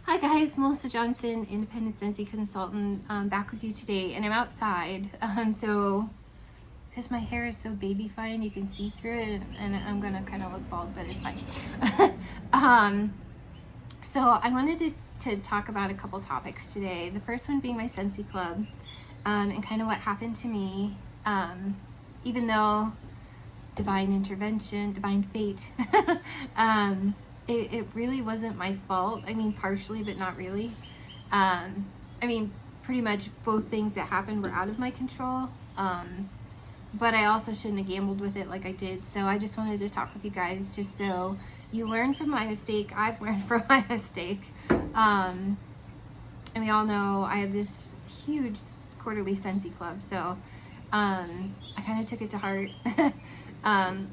Hi guys, Melissa Johnson, independent Scentsy consultant, back with you today, and I'm outside. So because my hair is so baby fine, you can see through it, and I'm gonna kind of look bald, but it's fine. So I wanted to talk about a couple topics today. The first one being my Scentsy Club, and kind of what happened to me, even though divine intervention, divine fate. It really wasn't my fault. I mean, partially, but not really. I mean, pretty much both things that happened were out of my control. But I also shouldn't have gambled with it like I did. So I just wanted to talk with you guys just so you learn from my mistake. I've learned from my mistake. And we all know I have this huge quarterly Scentsy Club. So I kind of took it to heart.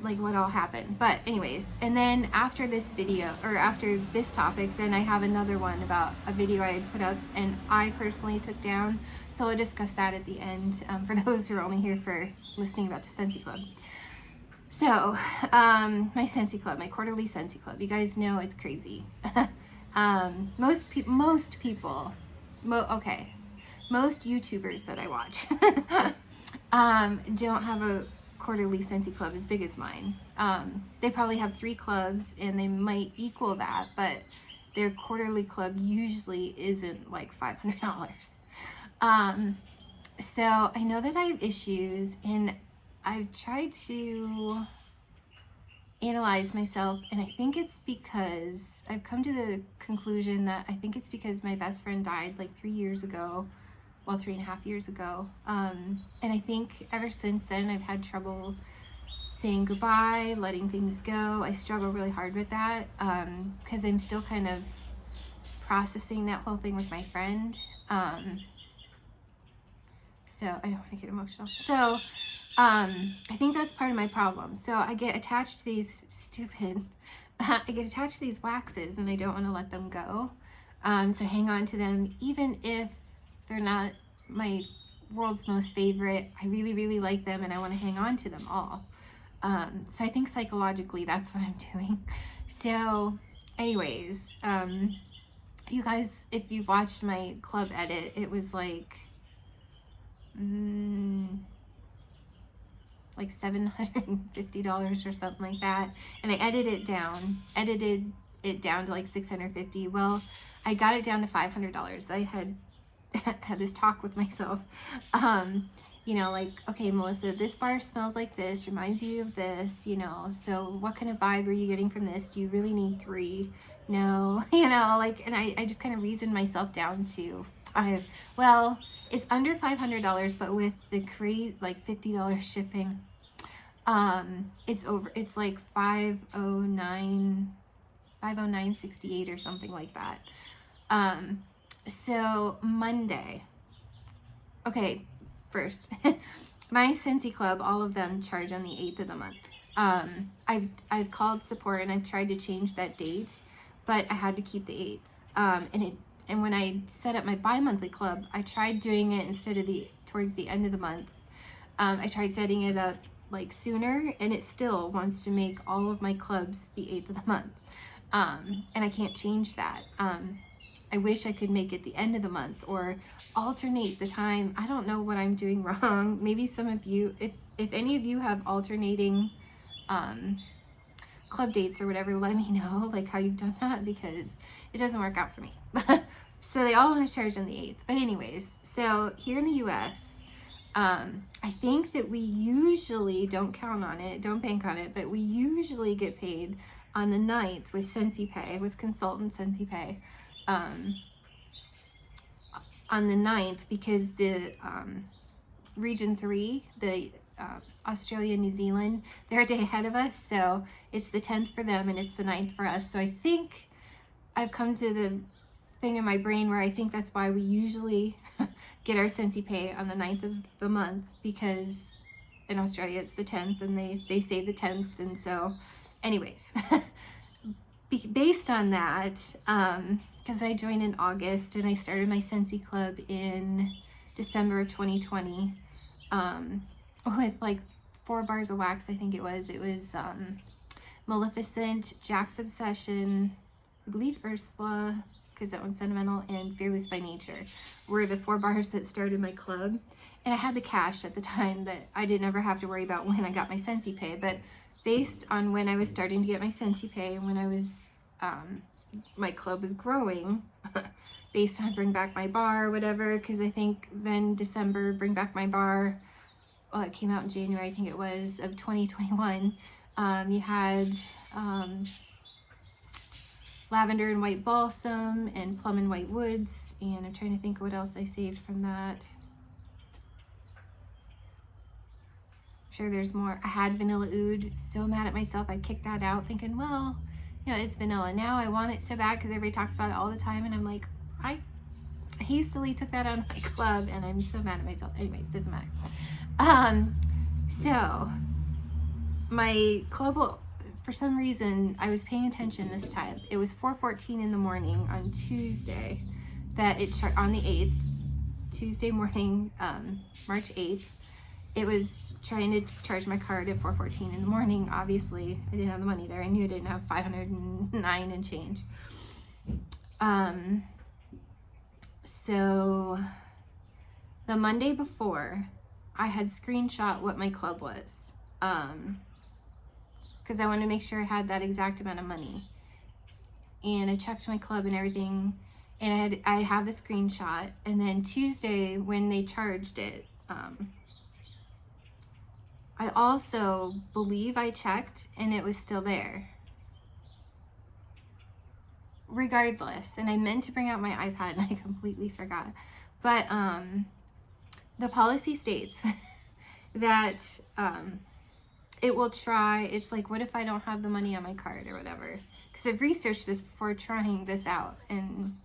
Like what all happened. But anyways, and then after this video, or after this topic, then I have another one about a video I had put up and I personally took down. So I'll discuss that at the end, for those who are only here for listening about the Scentsy Club. So, my Scentsy Club, my quarterly Scentsy Club, you guys know it's crazy. Most YouTubers that I watch, don't have a quarterly Scentsy Club as big as mine. They probably have 3 clubs and they might equal that, but their quarterly club usually isn't like $500. So I know that I have issues, and I've tried to analyze myself, and I think it's because I've come to the conclusion that I think it's because my best friend died like 3 years ago. Well, 3.5 years ago. And I think ever since then, I've had trouble saying goodbye, letting things go. I struggle really hard with that, because I'm still kind of processing that whole thing with my friend. So I don't want to get emotional. So I think that's part of my problem. So I get attached to these I get attached to these waxes, and I don't want to let them go. So hang on to them, even if they're not my world's most favorite. I really, really like them, and I want to hang on to them all. So I think psychologically that's what I'm doing. So anyways, you guys, if you've watched my club edit, it was like $750 or something like that, and I edited it down to like $650. Well, I got it down to $500. I had this talk with myself, you know, like, okay, Melissa, this bar smells like this, reminds you of this, you know, so what kind of vibe are you getting from this? Do you really need 3? No, you know, like, and I just kind of reasoned myself down to 5. Well, it's under $500, but with the like $50 shipping, it's like 509.68 or something like that. So Monday, okay, first, my Scentsy Club, all of them charge on the 8th of the month. I've called support and I've tried to change that date, but I had to keep the 8th. And when I set up my bi-monthly club, I tried doing it instead of towards the end of the month. I tried setting it up like sooner, and it still wants to make all of my clubs the 8th of the month. And I can't change that. I wish I could make it the end of the month or alternate the time. I don't know what I'm doing wrong. Maybe some of you, if any of you have alternating club dates or whatever, let me know like how you've done that, because it doesn't work out for me. So they all want to charge on the 8th. But anyways, so here in the US, I think that we usually don't count on it, don't bank on it, but we usually get paid on the 9th with Scentsy Pay, with consultant Scentsy Pay. On the 9th, because the region 3, the Australia, New Zealand, they're a day ahead of us, so it's the 10th for them and it's the 9th for us. So I think I've come to the thing in my brain where I think that's why we usually get our Scentsy Pay on the 9th of the month, because in Australia it's the 10th and they say the 10th. And so anyways, based on that, because I joined in August and I started my Scentsy Club in December of 2020, with like 4 bars of wax, I think it was Maleficent, Jack's Obsession, I believe Ursula, because that one's sentimental, and Fearless by Nature were the 4 bars that started my club. And I had the cash at the time that I didn't ever have to worry about when I got my Scentsy pay. But based on when I was starting to get my Scentsy pay and when I was, my club was growing, based on Bring Back My Bar, whatever, because I think then December, Bring Back My Bar, well, it came out in January, I think it was, of 2021. You had Lavender and White Balsam and Plum and White Woods, and I'm trying to think what else I saved from that. I'm sure there's more. I had Vanilla Oud, so mad at myself. I kicked that out thinking, well, you know, it's vanilla. Now I want it so bad because everybody talks about it all the time, and I'm like, I hastily took that out of my club, and I'm so mad at myself. Anyways, doesn't matter. So my club, for some reason, I was paying attention this time. It was 4:14 in the morning on Tuesday that it on the 8th, Tuesday morning, March 8th. It was trying to charge my card at 4:14 in the morning. Obviously, I didn't have the money there. I knew I didn't have 509 and change. So the Monday before, I had screenshot what my club was, because I wanted to make sure I had that exact amount of money. And I checked my club and everything, and I had the screenshot. And then Tuesday, when they charged it, I also believe I checked and it was still there. Regardless, and I meant to bring out my iPad and I completely forgot. But the policy states that it will try, it's like, what if I don't have the money on my card or whatever? Because I've researched this before trying this out and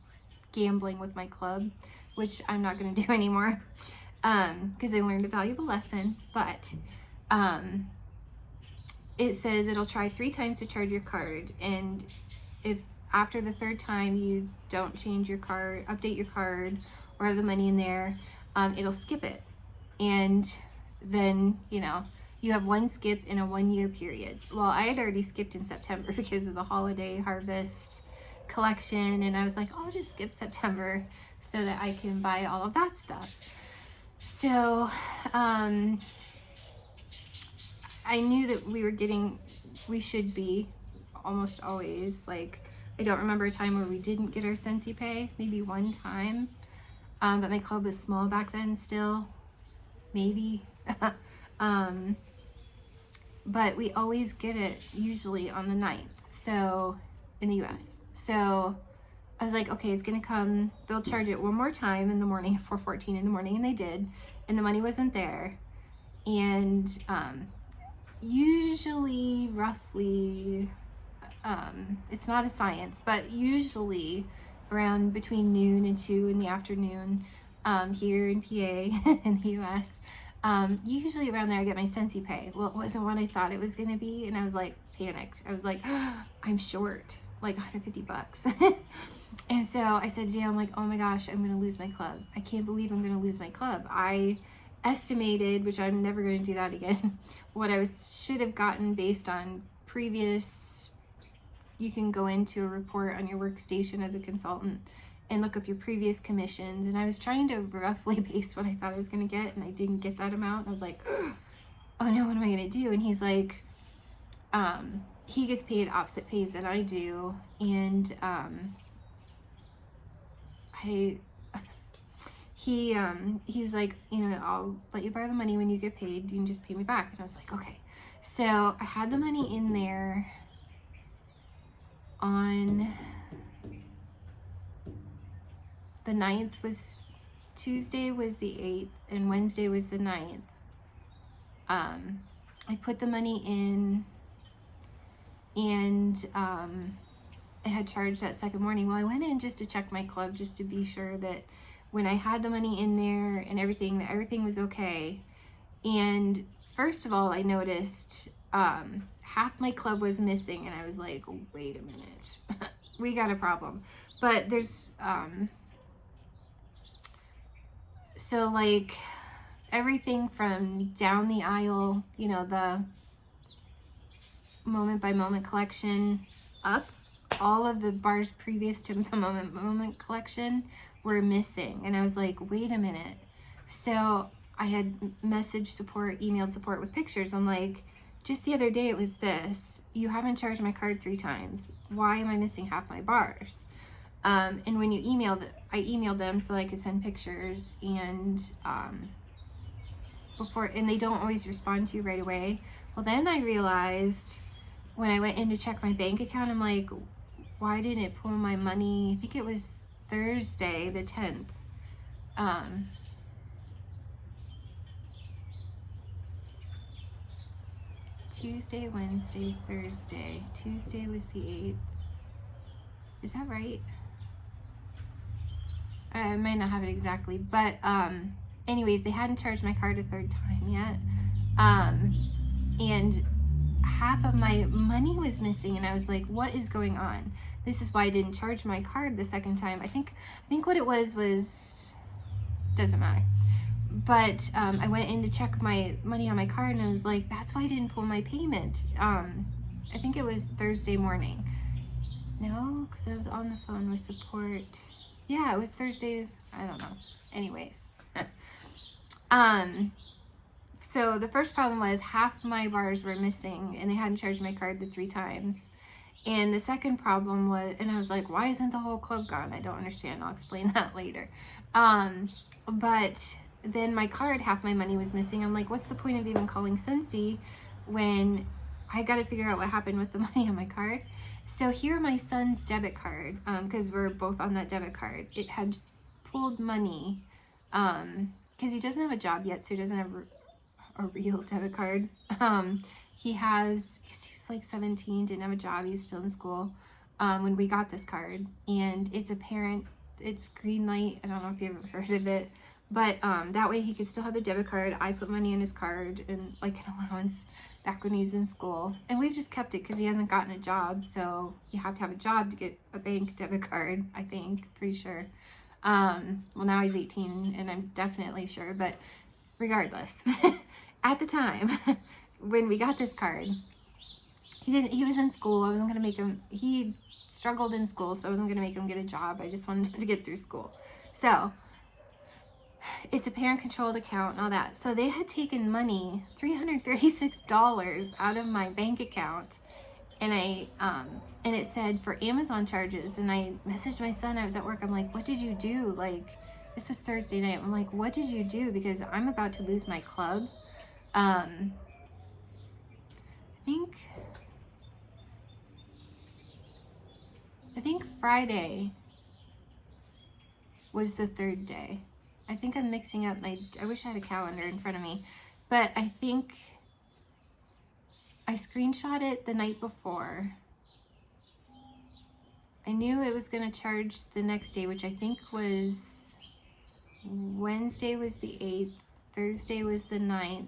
gambling with my club, which I'm not going to do anymore, because I learned a valuable lesson. But it says it'll try 3 times to charge your card, and if after the 3rd time you don't change your card, update your card, or have the money in there, it'll skip it. And then, you know, you have 1 skip in a 1-year period. Well, I had already skipped in September because of the holiday harvest collection, and I was like, I'll just skip September so that I can buy all of that stuff. So I knew that we should be almost always, like, I don't remember a time where we didn't get our Scentsy pay, maybe 1 time, but my club was small back then still, maybe. But we always get it usually on the 9th, so in the US. So I was like, okay, it's gonna come, they'll charge it 1 more time in the morning, 4:14 in the morning, and they did, and the money wasn't there. And usually, roughly, it's not a science, but usually around between noon and 2 in the afternoon, here in PA in the US, usually around there I get my Scentsy pay. Well, it wasn't what I thought it was gonna be, and I was like panicked. I was like, I'm short like $150. And so I said, yeah, I'm like, oh my gosh, I'm gonna lose my club. I can't believe I'm gonna lose my club. I estimated, which I'm never going to do that again, what I should have gotten based on previous. You can go into a report on your workstation as a consultant and look up your previous commissions, and I was trying to roughly base what I thought I was going to get, and I didn't get that amount. I was like, oh no, what am I going to do? And he's like, he gets paid opposite pays than I do, and he was like, you know, I'll let you borrow the money when you get paid. You can just pay me back. And I was like, okay. So I had the money in there on the 9th, was Tuesday was the 8th, and Wednesday was the 9th. I put the money in, and I had charged that second morning. Well, I went in just to check my club, just to be sure that when I had the money in there and everything, that everything was okay. And first of all, I noticed half my club was missing, and I was like, wait a minute, we got a problem. But there's so like everything from down the aisle, you know, the moment by moment collection up, all of the bars previous to the Moment collection were missing. And I was like, wait a minute. So I had messaged support, emailed support with pictures. I'm like, just the other day it was this. You haven't charged my card 3 times. Why am I missing half my bars? And when you I emailed them so I could send pictures, and and they don't always respond to you right away. Well, then I realized when I went in to check my bank account, I'm like, why didn't it pull my money? I think it was Thursday, the 10th. Tuesday, Wednesday, Thursday. Tuesday was the 8th. Is that right? I might not have it exactly, but anyways, they hadn't charged my card a 3rd time yet. And half of my money was missing, and I was like, what is going on? This is why I didn't charge my card the 2nd time. I think what it was doesn't matter. But I went in to check my money on my card, and I was like, that's why I didn't pull my payment. I think it was Thursday morning. No, because I was on the phone with support. Yeah, it was Thursday. I don't know. Anyways. So the first problem was half my bars were missing, and they hadn't charged my card the 3 times. And the second problem was, and I was like, why isn't the whole club gone? I don't understand. I'll explain that later. But then my card, half my money was missing. I'm like, what's the point of even calling Scentsy when I got to figure out what happened with the money on my card? So here, my son's debit card, because we're both on that debit card, it had pulled money, because he doesn't have a job yet, so he doesn't have a real debit card. He was like 17, didn't have a job, he was still in school when we got this card, and it's green light. I don't know if you've ever heard of it, but that way he could still have the debit card. I put money in his card and like an allowance back when he was in school, and we've just kept it because he hasn't gotten a job, so you have to have a job to get a bank debit card, I think, pretty sure. Well, now he's 18, and I'm definitely sure, but regardless, at the time when we got this card, he was in school. I wasn't gonna make him, he struggled in school, so I wasn't gonna make him get a job. I just wanted him to get through school. So it's a parent controlled account and all that. So they had taken money, $336 out of my bank account, and and it said for Amazon charges. And I messaged my son, I was at work, I'm like, what did you do? Like, this was Thursday night. I'm like, what did you do? Because I'm about to lose my club. I think Friday was the 3rd day. I think I'm mixing up I wish I had a calendar in front of me, but I think I screenshot it the night before. I knew it was going to charge the next day, which I think was Wednesday was the 8th, Thursday was the 9th,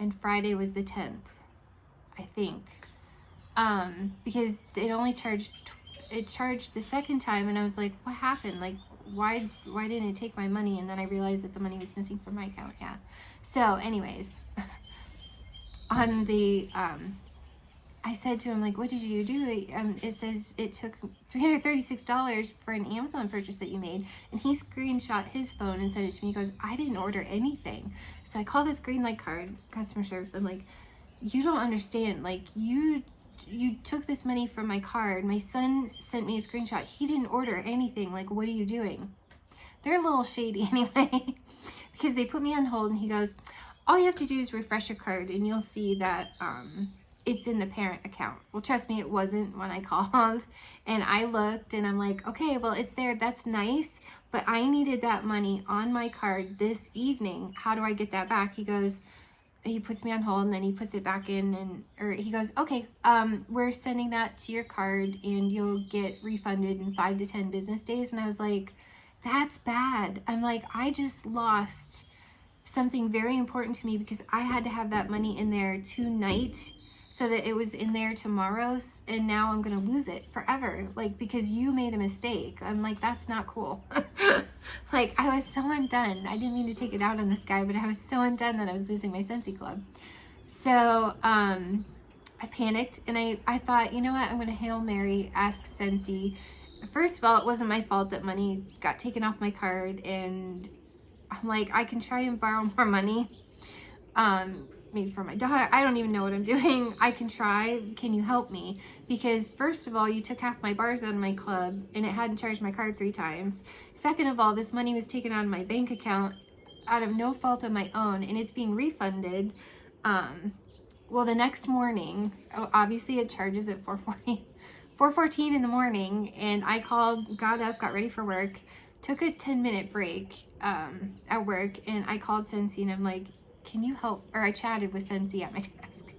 and Friday was the 10th, I think. Because it only charged the 2nd time, and I was like, what happened? Like, why didn't it take my money? And then I realized that the money was missing from my account. Yeah. So anyways, on the I said to him, like, what did you do? It says it took $336 for an Amazon purchase that you made. And he screenshot his phone and sent it to me. He goes, I didn't order anything. So I call this green light card customer service. I'm like, you don't understand. Like, you took this money from my card. My son sent me a screenshot. He didn't order anything. Like, what are you doing? They're a little shady anyway, because they put me on hold, and he goes, all you have to do is refresh your card and you'll see that it's in the parent account. Well, trust me, it wasn't when I called, and I looked and I'm like, okay, well, it's there. That's nice, but I needed that money on my card this evening. How do I get that back? He puts me on hold, and then he puts it back in, or he goes, okay, we're sending that to your card and you'll get refunded in 5 to 10 business days. And I was like, that's bad. I'm like, I just lost something very important to me because I had to have that money in there tonight so that it was in there tomorrow, and now I'm gonna lose it forever, like, because you made a mistake. I'm like, that's not cool. Like, I was so undone. I didn't mean to take it out on this guy, but I was so undone that I was losing my Scentsy club. So I panicked and I thought, you know what, I'm going to Hail Mary, ask Scentsy. First of all, it wasn't my fault that money got taken off my card, and I'm like, I can try and borrow more money. Maybe for my daughter. I don't even know what I'm doing. I can try. Can you help me? Because first of all, you took half my bars out of my club and it hadn't charged my card 3 times. Second of all, this money was taken out of my bank account out of no fault of my own, and it's being refunded. Well, the next morning, obviously it charges at 4:14 in the morning, and I called, got up, got ready for work, took a 10-minute break at work, and I called Scentsy and I'm like, can you help? Or I chatted with Scentsy at my desk.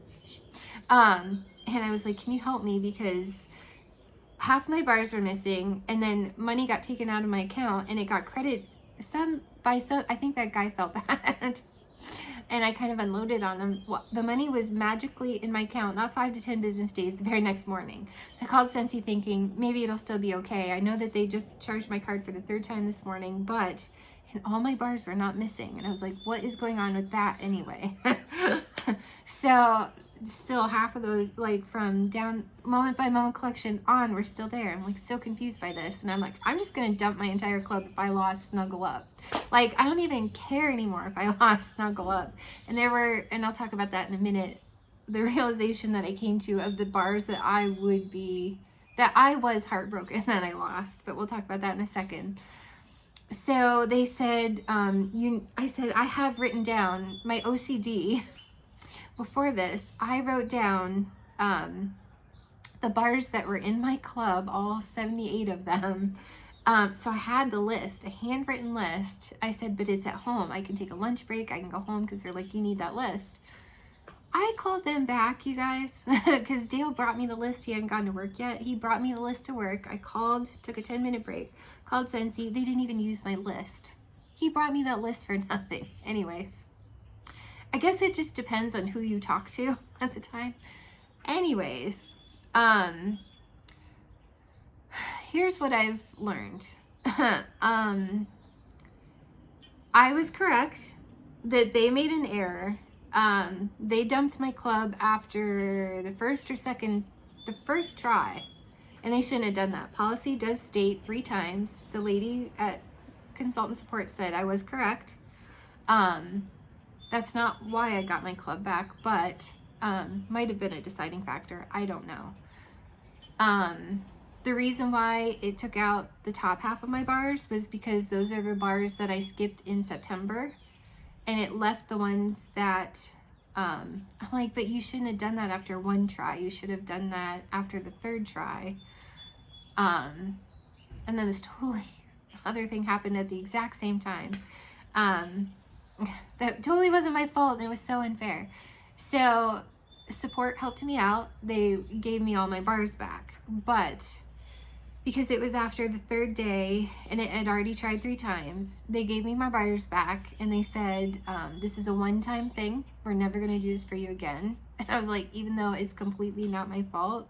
And I was like, can you help me? Because half my bars were missing, and then money got taken out of my account, and it got credited by some, I think that guy felt bad. And I kind of unloaded on him. Well, the money was magically in my account, not 5 to 10 business days, the very next morning. So I called Scentsy thinking maybe it'll still be okay. I know that they just charged my card for the 3rd time this morning, but, and all my bars were not missing. And I was like, what is going on with that anyway? So still half of those, like from down moment by moment collection on, were still there. I'm like so confused by this, and I'm like, I'm just gonna dump my entire club if I lost Snuggle Up. Like, I don't even care anymore if I lost Snuggle Up. And there were, and I'll talk about that in a minute, the realization that I came to of the bars that I was heartbroken that I lost, but we'll talk about that in a second. So they said, I said, I have written down my OCD. Before this, I wrote down the bars that were in my club, all 78 of them. So I had the list, a handwritten list. I said, but it's at home. I can take a lunch break. I can go home, because they're like, you need that list. I called them back, you guys, because Dale brought me the list. He hadn't gone to work yet. He brought me the list to work. I called, took a 10-minute break, called Scentsy. They didn't even use my list. He brought me that list for nothing. Anyways, I guess it just depends on who you talk to at the time. Anyways, here's what I've learned. I was correct that they made an error. They dumped my club after the first try, and they shouldn't have done that. Policy does state 3 times. The lady at consultant support said I was correct. That's not why I got my club back, but might have been a deciding factor. I don't know. The reason why it took out the top half of my bars was because those are the bars that I skipped in September, and it left the ones that I'm like, but you shouldn't have done that after 1 try. You should have done that after the 3rd try. And then this totally other thing happened at the exact same time. That totally wasn't my fault, and it was so unfair. So support helped me out. They gave me all my bars back, but because it was after the 3rd day and it had already tried 3 times, they gave me my bars back, and they said, this is a one-time thing. We're never going to do this for you again. And I was like, even though it's completely not my fault.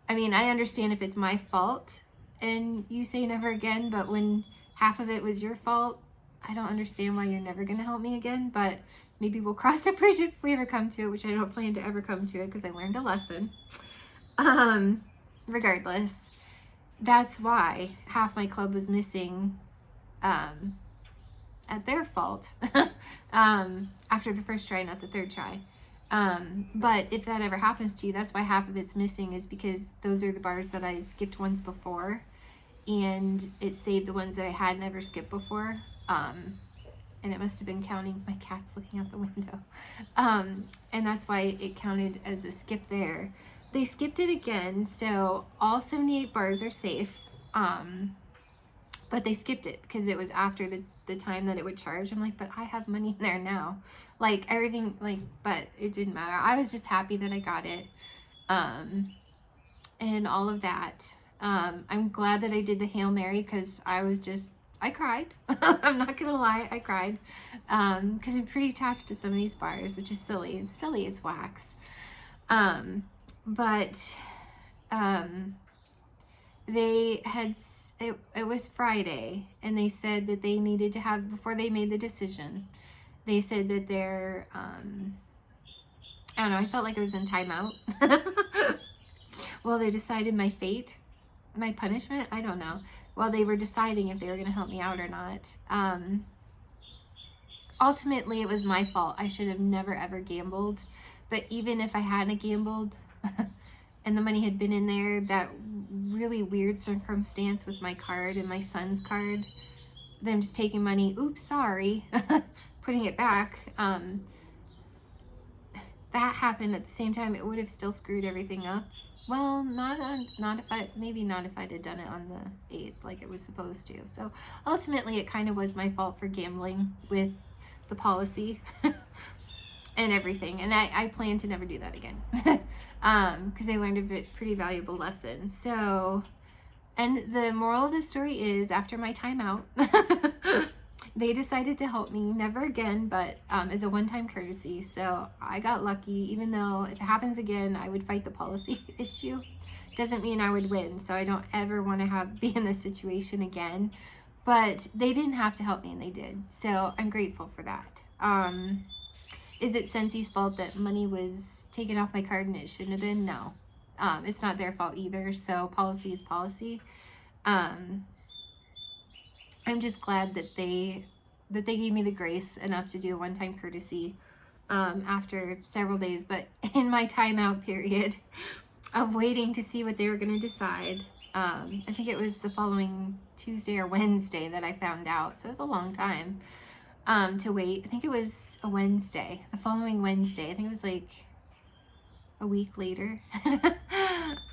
I mean, I understand if it's my fault and you say never again, but when half of it was your fault, I don't understand why you're never going to help me again. But maybe we'll cross that bridge if we ever come to it, which I don't plan to ever come to it because I learned a lesson. Regardless, that's why half my club was missing at their fault after the 1st try, not the 3rd try. But if that ever happens to you, that's why half of it's missing, is because those are the bars that I skipped once before, and it saved the ones that I had never skipped before. And it must have been counting, my cat's looking out the window. And that's why it counted as a skip there. They skipped it again, so all 78 bars are safe. But they skipped it because it was after the time that it would charge. I'm like, but I have money in there now. Like, everything, like, but it didn't matter. I was just happy that I got it. And all of that. I'm glad that I did the Hail Mary, because I cried. I'm not gonna lie, I cried. Because I'm pretty attached to some of these bars, which is silly. It's silly, it's wax. But they had, it was Friday, and they said that they needed to have, before they made the decision, they said that I don't know, I felt like I was in timeout. Well, they decided my fate, my punishment, I don't know. Well, they were deciding if they were going to help me out or not. Ultimately, it was my fault. I should have never ever gambled. But even if I hadn't gambled and the money had been in there, that really weird circumstance with my card and my son's card, them just taking money, oops, sorry, putting it back, that happened at the same time, it would have still screwed everything up. Well, not if I, maybe not if I'd have done it on the 8th like it was supposed to. So ultimately, it kind of was my fault for gambling with the policy and everything. And I plan to never do that again because I learned a pretty valuable lesson. So, and the moral of the story is, after my timeout, they decided to help me, never again, but as a one-time courtesy. So I got lucky, even though if it happens again, I would fight the policy issue. Doesn't mean I would win, so I don't ever want to be in this situation again. But they didn't have to help me, and they did. So I'm grateful for that. Is it Scentsy's fault that money was taken off my card and it shouldn't have been? No. It's not their fault either, so policy is policy. I'm just glad that they gave me the grace enough to do a one-time courtesy after several days. But in my timeout period of waiting to see what they were going to decide, I think it was the following Tuesday or Wednesday that I found out. So it was a long time to wait. I think it was a Wednesday, the following Wednesday. I think it was like a week later.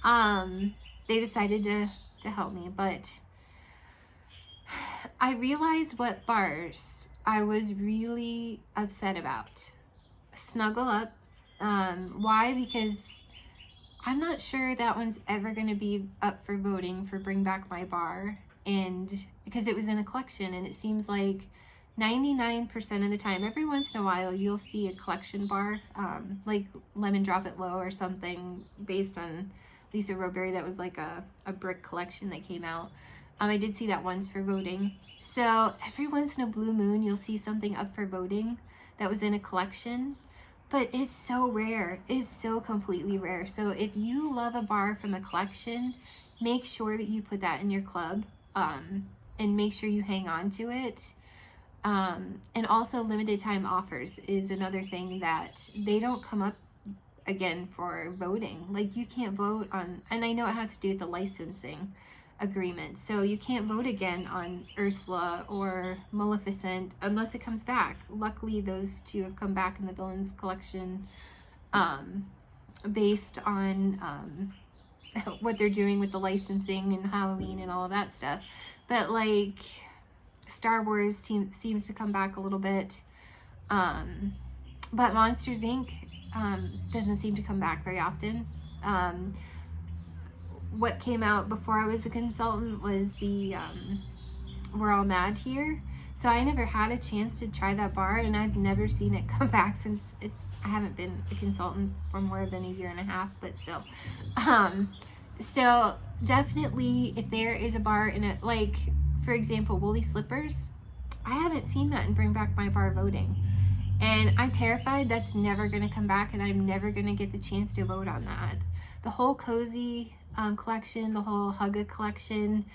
They decided to help me, but I realized what bars I was really upset about. Snuggle Up. Why? Because I'm not sure that one's ever going to be up for voting for Bring Back My Bar. And because it was in a collection, and it seems like 99% of the time, every once in a while, you'll see a collection bar, like Lemon Drop It Low or something based on Lisa Roberry. That was like a brick collection that came out. I did see that once for voting. So every once in a blue moon, you'll see something up for voting that was in a collection. But it's so rare. It's so completely rare. So if you love a bar from a collection, make sure that you put that in your club, and make sure you hang on to it. And also, limited time offers is another thing that they don't come up again for voting. Like, you can't vote on, and I know it has to do with the licensing agreement, so you can't vote again on Ursula or Maleficent unless it comes back. Luckily, those two have come back in the Villains collection, based on what they're doing with the licensing and Halloween and all of that stuff. But like Star Wars seems to come back a little bit, but Monsters Inc. Doesn't seem to come back very often. What came out before I was a consultant was the We're All Mad Here. So I never had a chance to try that bar, and I've never seen it come back since I haven't been a consultant for more than a year and a half, but still. So definitely, if there is a bar in it, like for example, Woolly Slippers, I haven't seen that in Bring Back My Bar voting. And I'm terrified that's never going to come back, and I'm never going to get the chance to vote on that. The whole Cozy collection, the whole Hugga collection,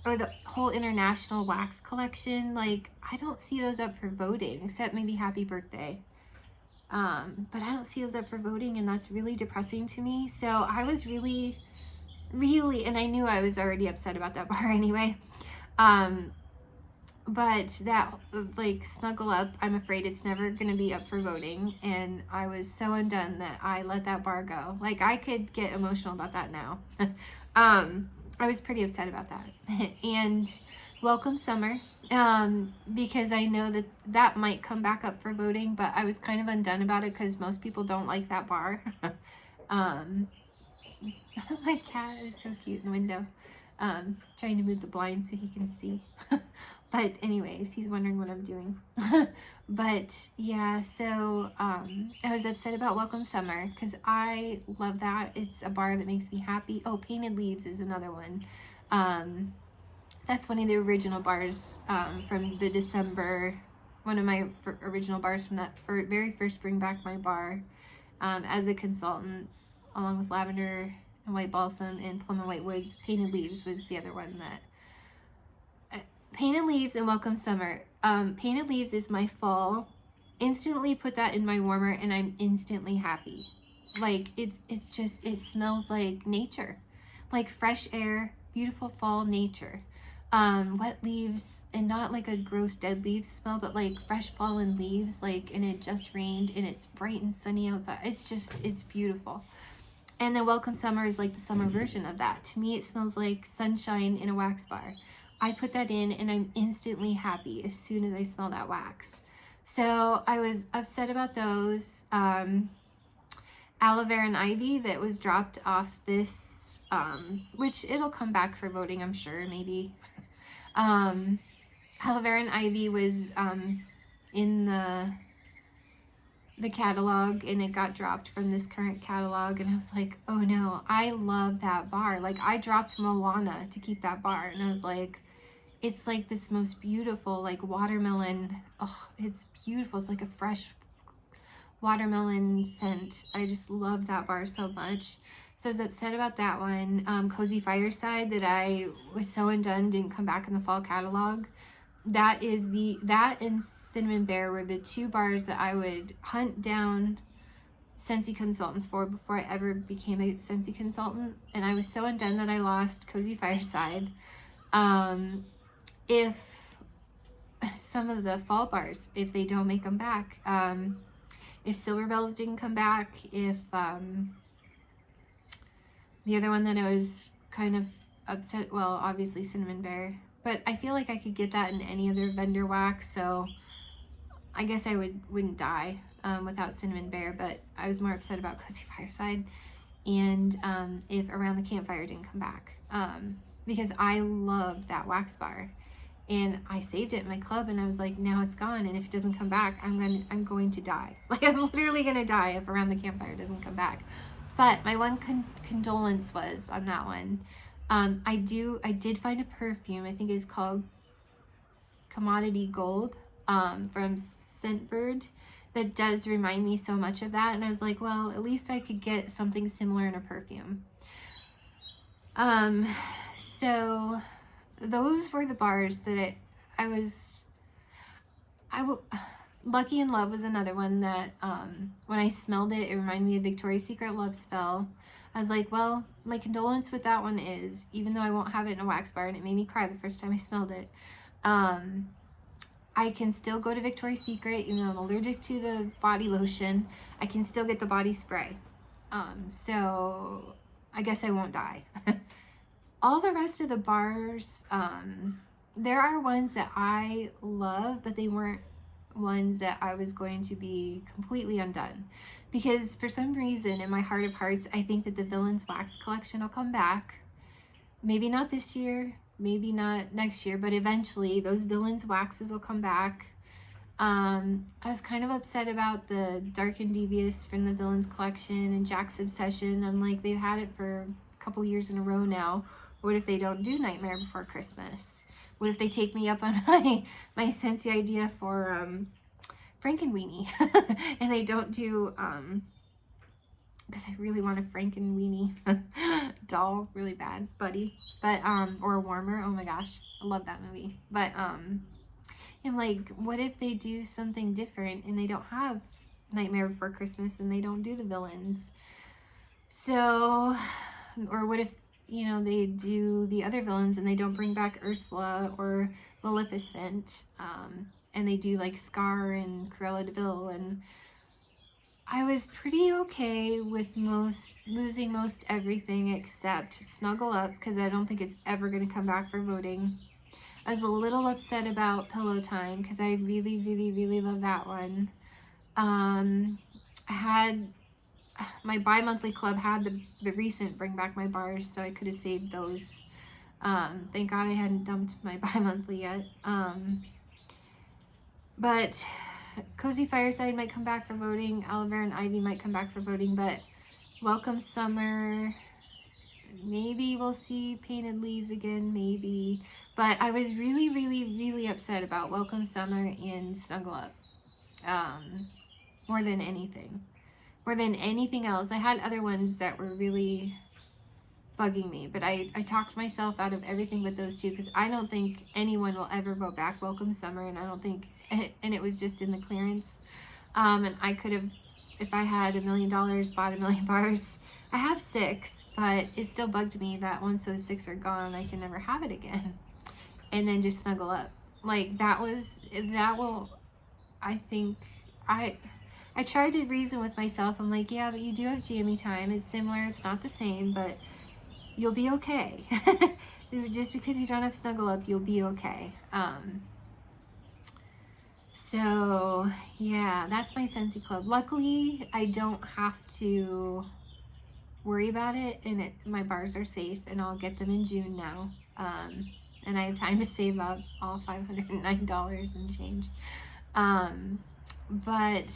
or the whole International Wax collection, like, I don't see those up for voting, except maybe Happy Birthday. But I don't see those up for voting, and that's really depressing to me. So I was really, and I knew I was already upset about that bar anyway. But that, like, Snuggle Up, I'm afraid it's never going to be up for voting. And I was so undone that I let that bar go. Like, I could get emotional about that now. I was pretty upset about that. And Welcome Summer, because I know that might come back up for voting, but I was kind of undone about it because most people don't like that bar. My cat is so cute in the window. Trying to move the blind so he can see. But anyways, he's wondering what I'm doing. But yeah, so I was upset about Welcome Summer because I love that. It's a bar that makes me happy. Oh, Painted Leaves is another one. That's one of the original bars from the December one of my original bars from that very first Bring Back My Bar, as a consultant, along with Lavender and White Balsam and Plum and White Woods. Painted Leaves was the other one that... Painted Leaves and Welcome Summer. Painted Leaves is my fall. Instantly put that in my warmer and I'm instantly happy. Like, it's just, it smells like nature. Like fresh air, beautiful fall nature. Wet leaves, and not like a gross dead leaves smell, but like fresh fallen leaves, like, and it just rained and it's bright and sunny outside. It's just, it's beautiful. And then Welcome Summer is like the summer version of that. To me, it smells like sunshine in a wax bar. I put that in and I'm instantly happy as soon as I smell that wax. So I was upset about those. Aloe Vera and Ivy that was dropped off this, which it'll come back for voting, I'm sure, maybe. Aloe Vera and Ivy was in the catalog, and it got dropped from this current catalog, and I was like, oh no, I love that bar. Like, I dropped Moana to keep that bar, and I was like, it's like this most beautiful, like, watermelon. Oh, it's beautiful. It's like a fresh watermelon scent. I just love that bar so much. So I was upset about that one. Cozy Fireside, that I was so undone, didn't come back in the fall catalog. That and Cinnamon Bear were the two bars that I would hunt down Scentsy consultants for before I ever became a Scentsy consultant. And I was so undone that I lost Cozy Fireside. If some of the fall bars, if they don't make them back, if Silver Bells didn't come back, if the other one that I was kind of upset, well, obviously Cinnamon Bear, but I feel like I could get that in any other vendor wax, so I guess I wouldn't die without Cinnamon Bear, but I was more upset about Cozy Fireside, and if Around the Campfire didn't come back, because I love that wax bar. And I saved it in my club, and I was like, now it's gone, and if it doesn't come back, I'm going to die. Like, I'm literally gonna die if Around the Campfire doesn't come back. But my one condolence was on that one. I did find a perfume, I think it's called Commodity Gold, from Scentbird, that does remind me so much of that, and I was like, well, at least I could get something similar in a perfume. So those were the bars that Lucky in Love was another one that, when I smelled it, it reminded me of Victoria's Secret Love Spell. I was like, well, my condolence with that one is, even though I won't have it in a wax bar, and it made me cry the first time I smelled it, I can still go to Victoria's Secret, even though I'm allergic to the body lotion, I can still get the body spray. So I guess I won't die. All the rest of the bars, there are ones that I love, but they weren't ones that I was going to be completely undone. Because for some reason, in my heart of hearts, I think that the Villains Wax collection will come back. Maybe not this year, maybe not next year, but eventually those Villains Waxes will come back. I was kind of upset about the Dark and Devious from the Villains collection and Jack's Obsession. I'm like, they've had it for a couple years in a row now. What if they don't do Nightmare Before Christmas? What if they take me up on my Scentsy idea for Frankenweenie and they don't do, because I really want a Frankenweenie doll really bad, Buddy, but or a Warmer. Oh my gosh, I love that movie. But I'm like, what if they do something different and they don't have Nightmare Before Christmas and they don't do the villains? So, or what if, you know, they do the other villains and they don't bring back Ursula or Maleficent, and they do like Scar and Cruella de Vil, and I was pretty okay with losing most everything except Snuggle Up, because I don't think it's ever going to come back for voting. I was a little upset about Pillow Time because I really, really, really love that one. I had my bi-monthly club had the recent Bring Back My Bars, so I could have saved those. Thank God I hadn't dumped my bi-monthly yet. But Cozy Fireside might come back for voting. Aloe Vera and Ivy might come back for voting, but Welcome Summer, maybe we'll see Painted Leaves again, maybe. But I was really, really, really upset about Welcome Summer and Snuggle Up. More than anything. More than anything else. I had other ones that were really bugging me, but I talked myself out of everything but those two, because I don't think anyone will ever go back Welcome Summer, and I don't think, and it was just in the clearance. And I could have, if I had $1 million, bought 1,000,000 bars. I have 6, but it still bugged me that once those 6 are gone, I can never have it again. And then just Snuggle Up. Like, that will, I think, I tried to reason with myself. I'm like, yeah, but you do have Jammy Time. It's similar. It's not the same, but you'll be okay. Just because you don't have Snuggle Up, you'll be okay. So yeah, that's my Scentsy Club. Luckily, I don't have to worry about it, and my bars are safe, and I'll get them in June now. And I have time to save up all $509 and change. But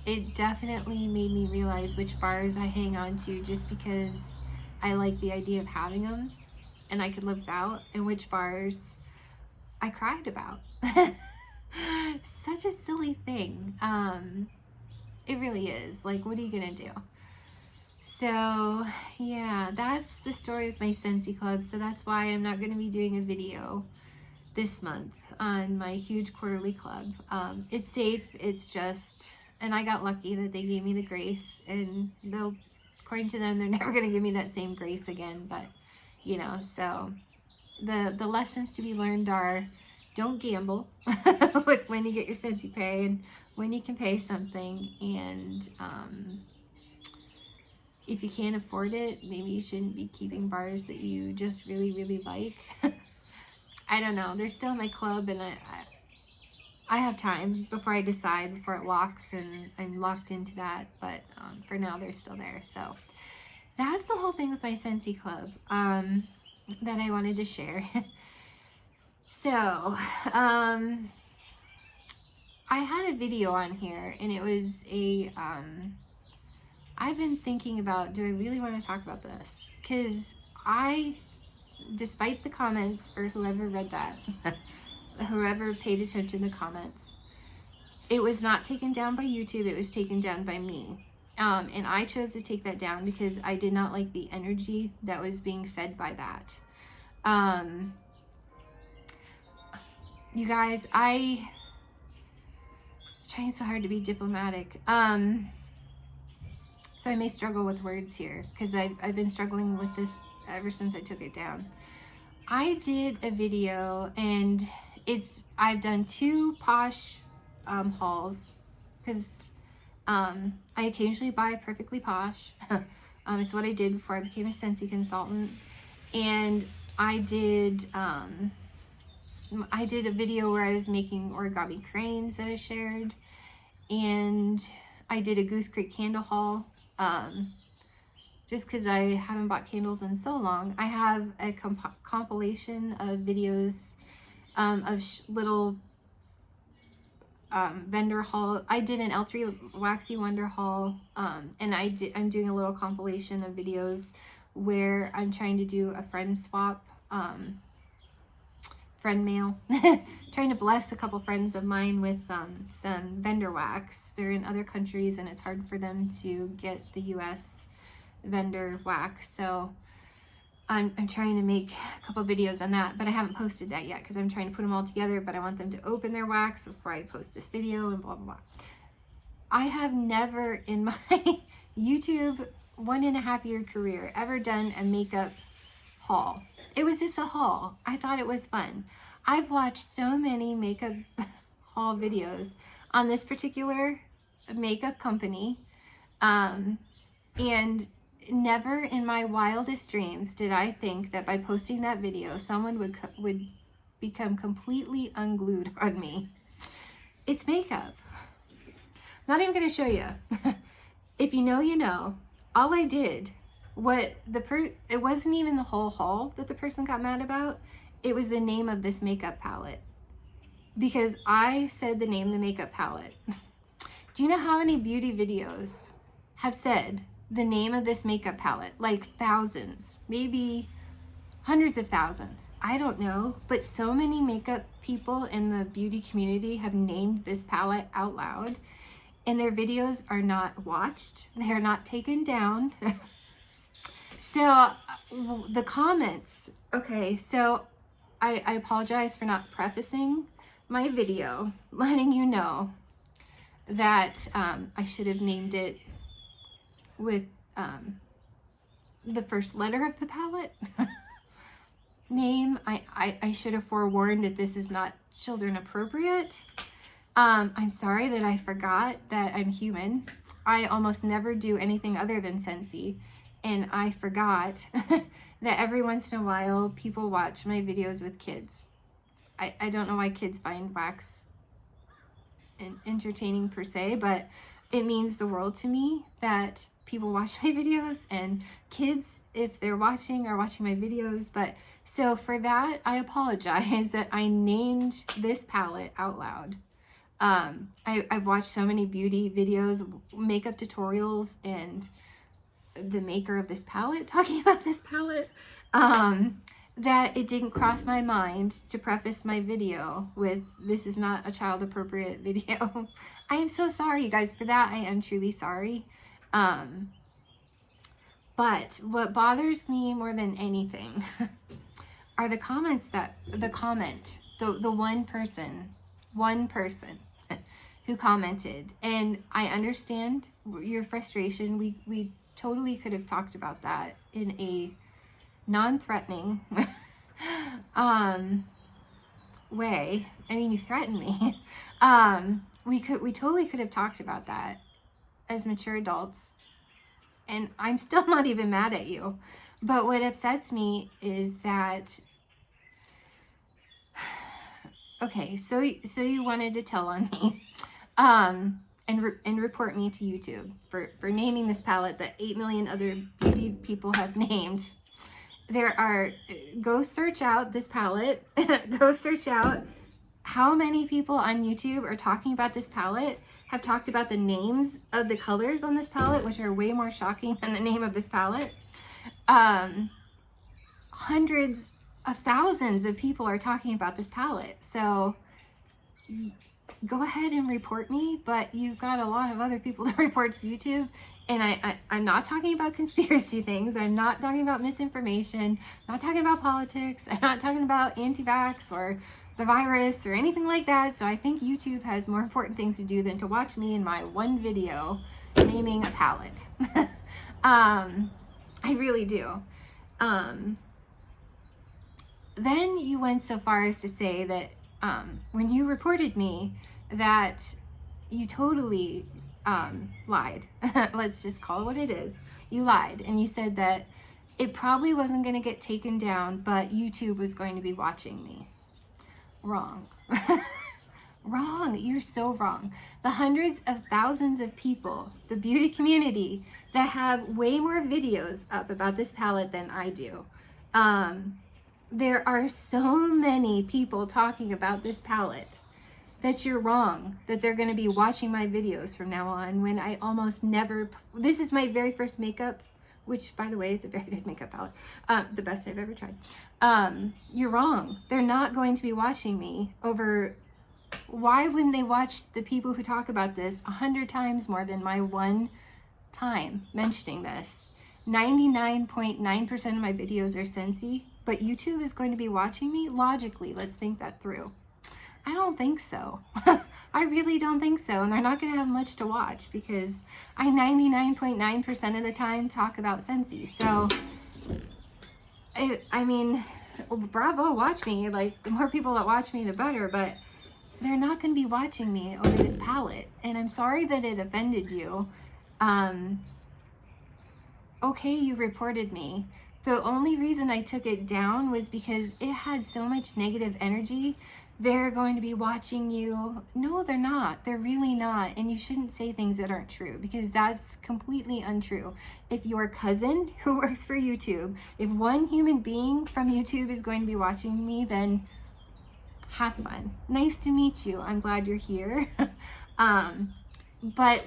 it definitely made me realize which bars I hang on to just because I like the idea of having them and I could live without, and which bars I cried about. Such a silly thing. It really is. Like, what are you gonna do? So yeah, that's the story with my Scentsy Club. So that's why I'm not gonna be doing a video this month on my huge quarterly club. It's safe. It's just, and I got lucky that they gave me the grace, and they'll, according to them, they're never going to give me that same grace again. But you know, so the lessons to be learned are, don't gamble with when you get your Scentsy pay and when you can pay something, and if you can't afford it, maybe you shouldn't be keeping bars that you just really, really like. I don't know. They're still in my club, and I have time before I decide, before it locks, and I'm locked into that. But for now, they're still there. So that's the whole thing with my Scentsy Club that I wanted to share. So I had a video on here, and it was a I've been thinking about, do I really want to talk about this? Because despite the comments, for whoever read that, whoever paid attention to the comments, it was not taken down by YouTube, it was taken down by me. And I chose to take that down because I did not like the energy that was being fed by that. You guys, I'm trying so hard to be diplomatic. So I may struggle with words here, because I've been struggling with this ever since I took it down. I did a video, and I've done 2 Posh hauls, because I occasionally buy Perfectly Posh. It's what I did before I became a Scentsy consultant. And I did a video where I was making origami cranes that I shared, and I did a Goose Creek candle haul. Just because I haven't bought candles in so long. I have a compilation of videos of little vendor haul. I did an L3 Waxy Wonder haul, and I'm doing a little compilation of videos where I'm trying to do a friend swap, friend mail, trying to bless a couple friends of mine with some vendor wax. They're in other countries, and it's hard for them to get the US vendor wax, so I'm trying to make a couple videos on that, but I haven't posted that yet because I'm trying to put them all together, but I want them to open their wax before I post this video, and blah blah blah. I have never in my YouTube 1.5 year career ever done a makeup haul. It was just a haul. I thought it was fun. I've watched so many makeup haul videos on this particular makeup company, and never in my wildest dreams did I think that by posting that video, someone would become completely unglued on me. It's makeup. Not even going to show you. If you know, you know. All I did, it wasn't even the whole haul that the person got mad about. It was the name of this makeup palette. Because I said the name of the makeup palette. Do you know how many beauty videos have said the name of this makeup palette, like thousands, maybe hundreds of thousands. I don't know, but so many makeup people in the beauty community have named this palette out loud, and their videos are not watched. They are not taken down. So the comments, okay, so I apologize for not prefacing my video, letting you know that I should have named it with the first letter of the palette name. I should have forewarned that this is not children appropriate. I'm sorry that I forgot that I'm human. I almost never do anything other than Scentsy, and I forgot that every once in a while people watch my videos with kids. I don't know why kids find wax entertaining per se, but it means the world to me that people watch my videos, and kids, if they're watching, are watching my videos. But so for that, I apologize that I named this palette out loud. I've watched so many beauty videos, makeup tutorials, and the maker of this palette talking about this palette, that it didn't cross my mind to preface my video with, this is not a child appropriate video. I am so sorry, you guys, for that. I am truly sorry. But what bothers me more than anything are the comments that, the one person who commented. And I understand your frustration. We totally could have talked about that in a non-threatening way. I mean, you threatened me. We totally could have talked about that as mature adults, and I'm still not even mad at you. But what upsets me is that, okay, so you wanted to tell on me, and report me to YouTube for naming this palette that 8 million other beauty people have named. There are, go search out this palette, go search out how many people on YouTube are talking about this palette, have talked about the names of the colors on this palette, which are way more shocking than the name of this palette. Hundreds of thousands of people are talking about this palette. So go ahead and report me, but you've got a lot of other people to report to YouTube. And I'm not talking about conspiracy things. I'm not talking about misinformation. I'm not talking about politics. I'm not talking about anti-vax or the virus or anything like that. So I think YouTube has more important things to do than to watch me in my one video naming a palette. I really do. Then you went so far as to say that when you reported me, that you totally lied. Let's just call it what it is. You lied, and you said that it probably wasn't going to get taken down, but YouTube was going to be watching me. Wrong. Wrong. You're so wrong. The hundreds of thousands of people, the beauty community, that have way more videos up about this palette than I do. There are so many people talking about this palette that you're wrong, that they're going to be watching my videos from now on, when I almost never, this is my very first makeup, which, by the way, it's a very good makeup palette, the best I've ever tried. You're wrong. They're not going to be watching me over, why wouldn't they watch the people who talk about this 100 times more than my one time mentioning this? 99.9% of my videos are Scentsy, but YouTube is going to be watching me? Logically, let's think that through. I don't think so. I really don't think so. And they're not going to have much to watch, because I 99.9% of the time talk about Scentsy. So, I mean, bravo, watch me. Like, the more people that watch me, the better. But they're not going to be watching me over this palette. And I'm sorry that it offended you. Okay, you reported me. The only reason I took it down was because it had so much negative energy. They're going to be watching you. No, they're not. They're really not. And you shouldn't say things that aren't true, because that's completely untrue. If your cousin who works for YouTube, if one human being from YouTube is going to be watching me, then have fun. Nice to meet you. I'm glad you're here. But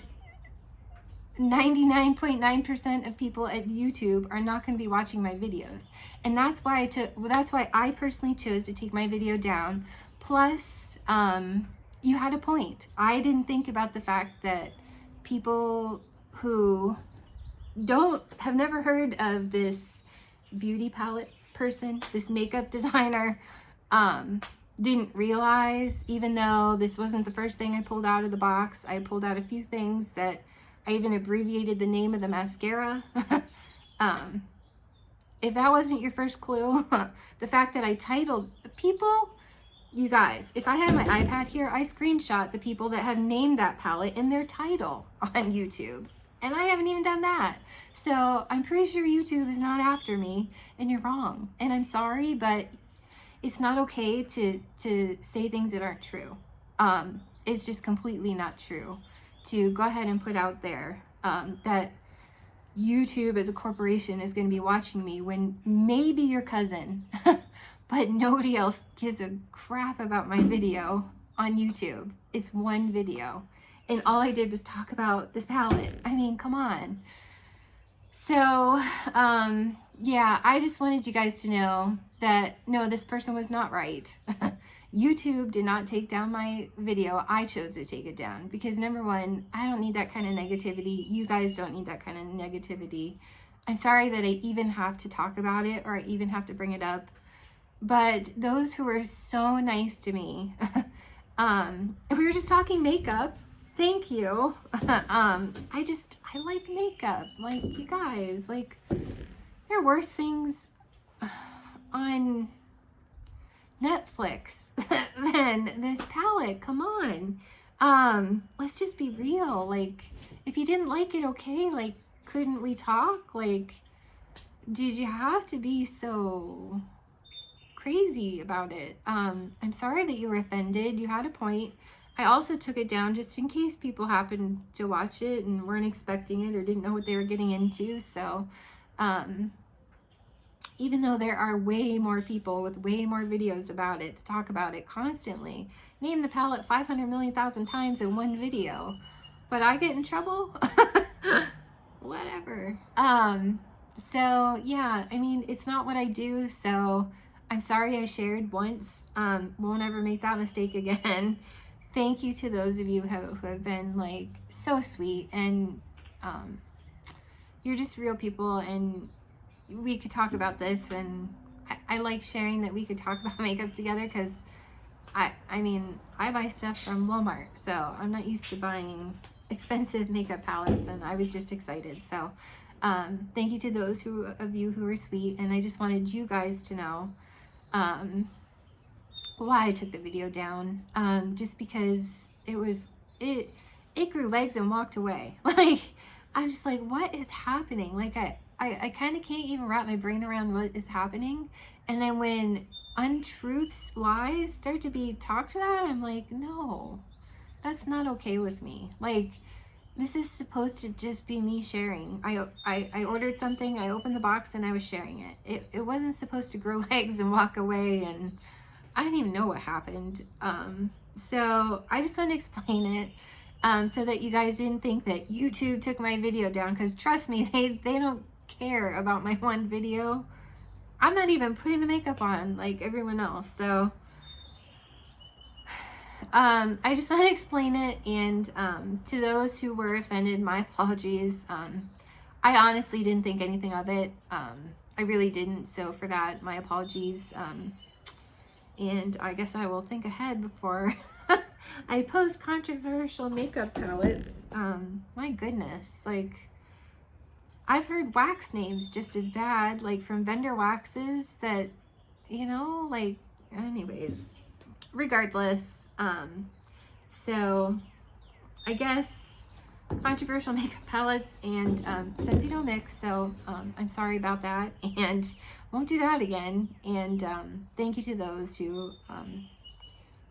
99.9% of people at YouTube are not going to be watching my videos. And that's why I personally chose to take my video down. Plus, you had a point. I didn't think about the fact that people who have never heard of this beauty palette person, this makeup designer, didn't realize, even though this wasn't the first thing I pulled out of the box, I pulled out a few things that I even abbreviated the name of the mascara. If that wasn't your first clue, the fact that I titled people, you guys, if I had my iPad here, I screenshot the people that have named that palette in their title on YouTube. And I haven't even done that. So I'm pretty sure YouTube is not after me, and you're wrong. And I'm sorry, but it's not okay to say things that aren't true. It's just completely not true to go ahead and put out there that YouTube as a corporation is going to be watching me when maybe your cousin, but nobody else gives a crap about my video on YouTube. It's one video. And all I did was talk about this palette. I mean, come on. So, yeah, I just wanted you guys to know that, no, this person was not right. YouTube did not take down my video. I chose to take it down because, number one, I don't need that kind of negativity. You guys don't need that kind of negativity. I'm sorry that I even have to talk about it or I even have to bring it up. But those who were so nice to me, we were just talking makeup. Thank you. I like makeup. Like, you guys, like, there are worse things on Netflix than this palette. Come on. Let's just be real. Like, if you didn't like it, okay, like, couldn't we talk? Like, did you have to be so crazy about it? I'm sorry that you were offended. You had a point. I also took it down just in case people happened to watch it and weren't expecting it or didn't know what they were getting into. So, even though there are way more people with way more videos about it to talk about it constantly, name the palette 500 million thousand times in one video, but I get in trouble. Whatever. So yeah, I mean, it's not what I do. So I'm sorry I shared once. Won't ever make that mistake again. Thank you to those of you who have been like so sweet, and you're just real people, and we could talk about this, and I like sharing that we could talk about makeup together because I mean, I buy stuff from Walmart, so I'm not used to buying expensive makeup palettes, and I was just excited. So thank you to those of you who were sweet, and I just wanted you guys to know why I took the video down, just because it grew legs and walked away. Like, I'm just like, what is happening? Like, I kind of can't even wrap my brain around what is happening. And then when untruths, lies start to be talked about, I'm like, no, that's not okay with me. Like, this is supposed to just be me sharing. I ordered something, I opened the box, and I was sharing it. It wasn't supposed to grow legs and walk away, and I didn't even know what happened. So I just want to explain it so that you guys didn't think that YouTube took my video down, because trust me, they don't care about my one video. I'm not even putting the makeup on like everyone else. So I just want to explain it, and to those who were offended, my apologies. I honestly didn't think anything of it. I really didn't. So for that, my apologies. And I guess I will think ahead before I post controversial makeup palettes. My goodness, like, I've heard wax names just as bad, like from vendor waxes that, you know, like, anyways, regardless. So I guess controversial makeup palettes and Scentsy don't mix, so I'm sorry about that, and won't do that again. And thank you to those who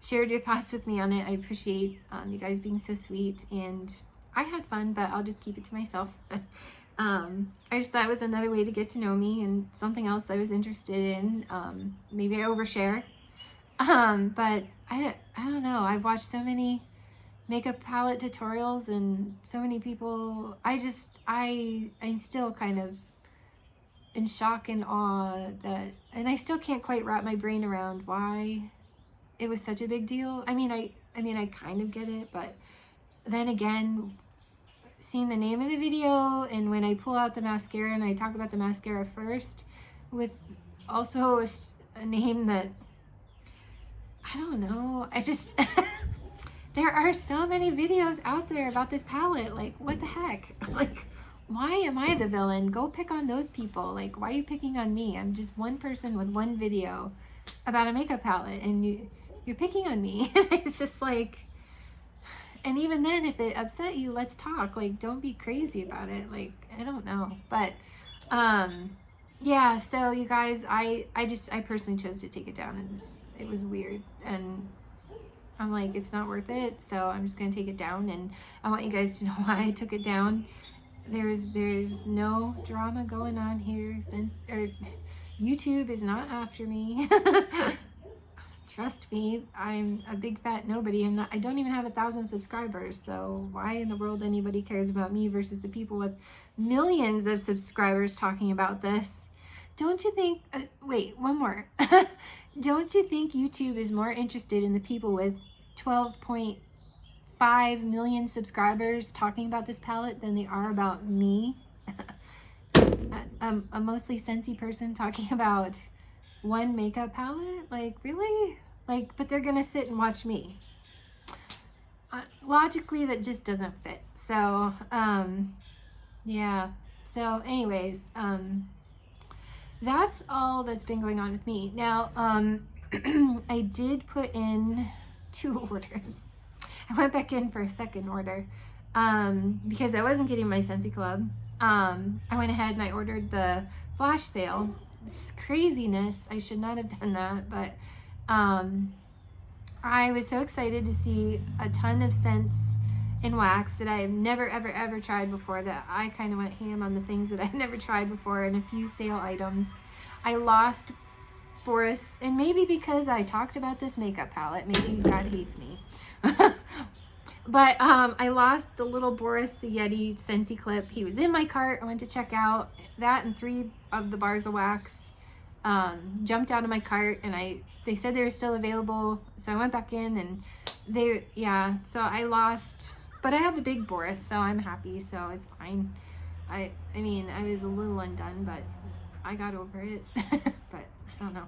shared your thoughts with me on it. I appreciate you guys being so sweet, and I had fun, but I'll just keep it to myself. I just thought it was another way to get to know me, and something else I was interested in. Maybe I overshare, but I don't know. I've watched so many makeup palette tutorials and so many people. I'm still kind of in shock and awe that, and I still can't quite wrap my brain around why it was such a big deal. I mean, I kind of get it, but then again, seeing the name of the video, and when I pull out the mascara and I talk about the mascara first with also a name that, I don't know, I just there are so many videos out there about this palette. Like, what the heck? Like, why am I the villain? Go pick on those people. Like, why are you picking on me? I'm just one person with one video about a makeup palette, and you're picking on me. It's just like, and even then, if it upset you, let's talk. Like, don't be crazy about it. Like, I don't know. But, yeah, so you guys, I personally chose to take it down. It was weird. And I'm like, it's not worth it. So I'm just going to take it down. And I want you guys to know why I took it down. There's no drama going on here. YouTube is not after me. Trust me, I'm a big fat nobody. I don't even have 1,000 subscribers. So why in the world anybody cares about me versus the people with millions of subscribers talking about this? Don't you think, wait, one more. Don't you think YouTube is more interested in the people with 12.5 million subscribers talking about this palette than they are about me? A mostly Scentsy person talking about one makeup palette? Like, really? Like, but they're gonna sit and watch me. Logically, that just doesn't fit. So, yeah. So anyways, that's all that's been going on with me. Now, I did put in 2 orders. I went back in for a second order, because I wasn't getting my Scentsy Club. I went ahead and I ordered the flash sale. Craziness. I should not have done that, but I was so excited to see a ton of scents in wax that I have never ever tried before, that I kind of went ham on the things that I've never tried before, and a few sale items. I lost Boris, and maybe because I talked about this makeup palette, maybe God hates me. But I lost the little Boris the Yeti Scentsy clip. He was in my cart. I went to check out that and 3 of the bars of wax. Jumped out of my cart, and they said they were still available. So I went back in, and so I lost, but I had the big Boris, so I'm happy. So it's fine. I mean, I was a little undone, but I got over it. But I don't know.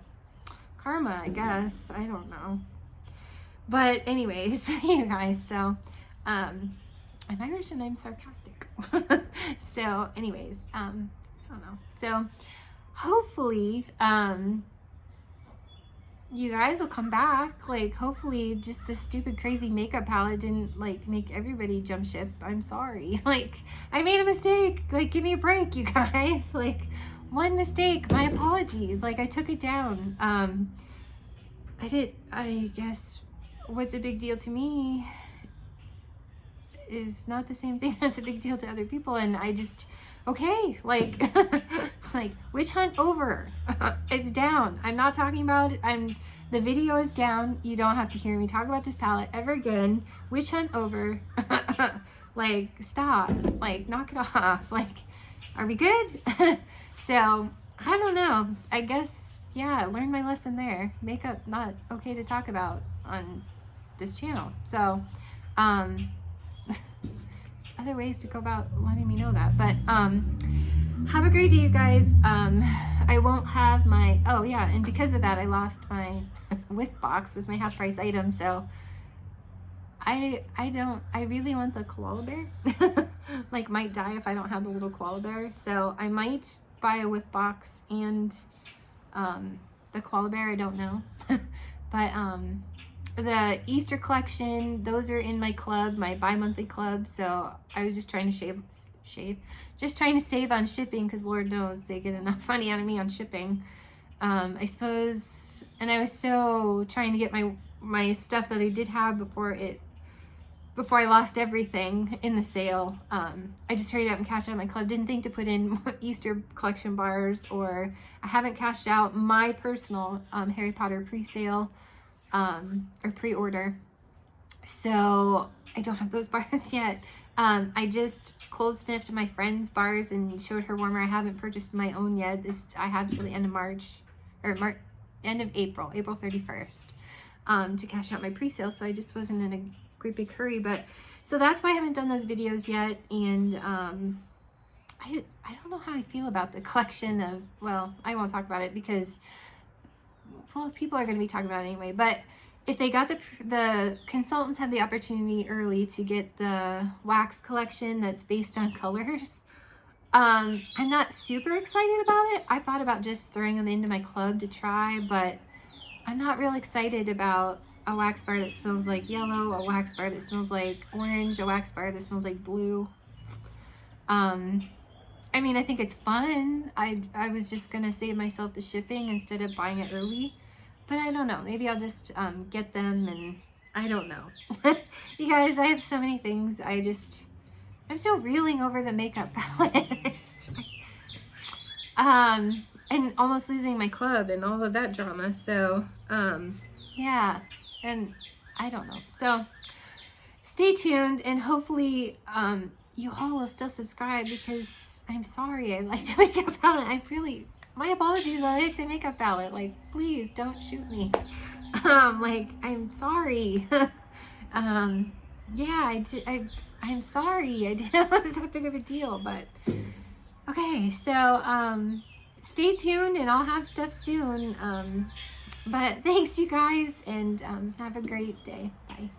Karma, I guess. I don't know. But anyways, you guys, so I'm Irish and I'm sarcastic. So anyways, I don't know. So hopefully you guys will come back. Like, hopefully just this stupid crazy makeup palette didn't like make everybody jump ship. I'm sorry. Like, I made a mistake. Like, give me a break, you guys. Like, one mistake. My apologies. Like, I took it down. I guess what's a big deal to me is not the same thing as a big deal to other people, and I just, okay, like, like, witch hunt over. It's down. I'm not talking about it. The video is down. You don't have to hear me talk about this palette ever again. Witch hunt over. Like, stop. Like, knock it off. Like, are we good? So, I don't know. I guess, yeah, I learned my lesson there. Makeup not okay to talk about on this channel. So, other ways to go about letting me know that. But have a great day, you guys. I won't have my, oh yeah, and because of that, I lost my whiff box, was my half price item. So I really want the koala bear. Like, might die if I don't have the little koala bear. So I might buy a whiff box and the koala bear. I don't know. But the Easter collection, those are in my club, my bi-monthly club. So I was just trying to just trying to save on shipping, because Lord knows they get enough money out of me on shipping. I suppose, and I was so trying to get my stuff that I did have before I lost everything in the sale. I just hurried up and cashed out my club. Didn't think to put in Easter collection bars, or I haven't cashed out my personal Harry Potter pre-sale or pre-order. So I don't have those bars yet. I just cold sniffed my friend's bars and showed her warmer. I haven't purchased my own yet. I have till the end of March, or end of April, April 31st, to cash out my pre-sale. So I just wasn't in a great big hurry. But so that's why I haven't done those videos yet. And I don't know how I feel about the collection of, well, I won't talk about it because, well, people are going to be talking about it anyway. But if they got the consultants had the opportunity early to get the wax collection that's based on colors, I'm not super excited about it. I thought about just throwing them into my club to try, but I'm not real excited about a wax bar that smells like yellow, a wax bar that smells like orange, a wax bar that smells like blue. I mean, I think it's fun. I was just gonna save myself the shipping instead of buying it early. But I don't know. Maybe I'll just get them, and I don't know. You guys, I have so many things. I'm still reeling over the makeup palette. And almost losing my club and all of that drama. So, yeah. And I don't know. So, stay tuned, and hopefully you all will still subscribe, because I'm sorry. I like the makeup palette. My apologies, I like the makeup palette. Like, please don't shoot me. Like, I'm sorry. Yeah, I'm sorry. I didn't know it was that big of a deal, but okay. So, stay tuned, and I'll have stuff soon. But thanks, you guys, and have a great day. Bye.